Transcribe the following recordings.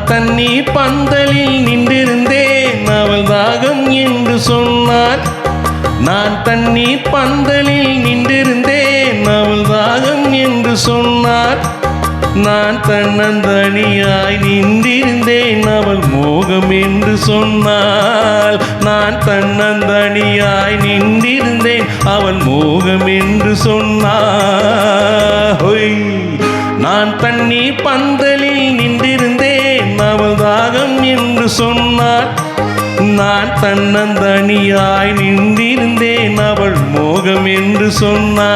தண்ணி பந்தலில் நின்றிருந்தேன் அவள் தாகம் என்று சொன்னார். நான் தண்ணி பந்தலில் நின்றிருந்தேன் அவள் தாகம் என்று சொன்னார். நான் தன்னந்தனியாய் நின்றிருந்தேன் அவள் மோகம் என்று சொன்னாள். நான் தன்னந்தனியாய் நின்றிருந்தேன் அவள் மோகம் என்று சொன்னாள். நான் தண்ணி பந்தலில் நின்றிருந்தேன் அவள் தாகம் என்று சொன்னாள். நான் தன்னந்தனியாய் நின்றிருந்தேன் அவள் மோகம் என்று சொன்னாள்.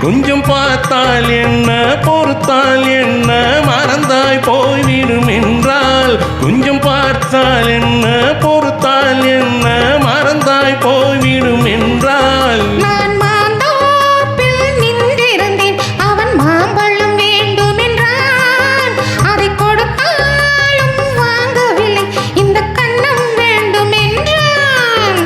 கொஞ்சம் பார்த்தால் என்ன பொறுத்தால் என்ன மறந்தாய் போய்விடும் என்றால். கொஞ்சம் பார்த்தால் என்ன பொறுத்தால் என்ன மறந்தாய் போய்விடும் என்றால். நான் மாந்தோப்பில் நின்றிருந்தேன் அவன் மாம்பழம் வேண்டும் என்றான். அதை கொடுத்தாலும் வாங்கவில்லை இந்த கண்ணம் வேண்டும் என்றான்.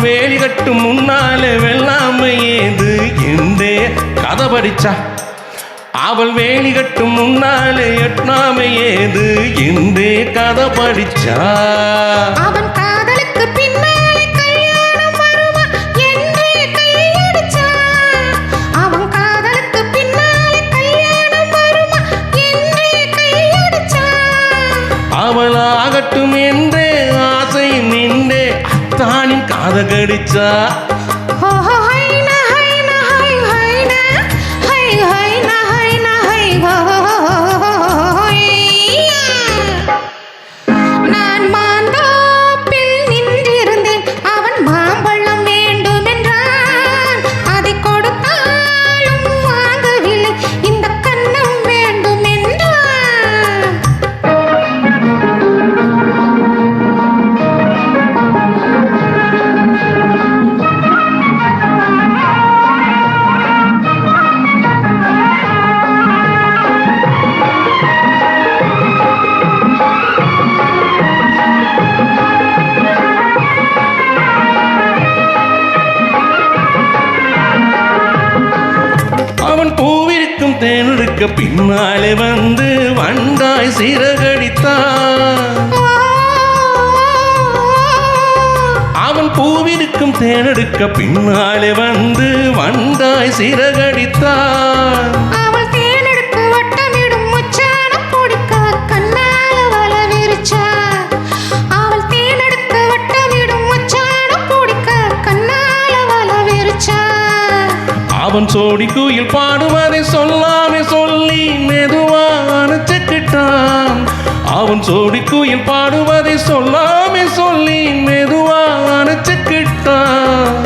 வேலி கட்டும் முன்னாலே வெள்ளாமை ஏது என்றே கதை படிச்சா. அவள் வேலி கட்டும் முன்னாலே எட்டாமை ஏது என்றே கதை படிச்சா. அவன் காதலுக்கு பின்னாலே கல்யாணம் வருமா என்றே கையடிச்சா. அவன் காதலுக்கு பின்னாலே கல்யாணம் வருமா என்றே கையடிச்சா. அவள் ஆகட்டும் என்றே ஆசை நின்றே தானின் காத கடிச்சா. நான் மாந்தோப்பில் நின்றிருந்தேன் அவன் மாம்பழம் வேண்டும் என்றான். அதை கொடுத்தாலும் வாங்கவில்லை இந்த கண்ணம் வேண்டும் என்றான். அவன் பூவிருக்கும் தேனெடுக்க பின்னாலே வந்து வண்டாய் சிறகடித்தான். அவன் பூவிருக்கும் தேனெடுக்க பின்னாலே வந்து வண்டாய் சிறகடித்தான். அவள் தேனெடுத்து வட்டமிடும் முச்சானம் பிடிக்க கண்ணால வலை விரிச்சா. அவள் தேனெடுத்து வட்டமிடும் முச்சானம் பிடிக்க கண்ணால வலை விரிச்சா. அவன் சோடி குயில் பாடுவதை சொல்லாமே சொல்லி மெதுவா அணைச்சுக்கிட்டான். அவன் சோடி குயில் பாடுவதை சொல்லாமே சொல்லி மெதுவா அணைச்சுக்கிட்டான்.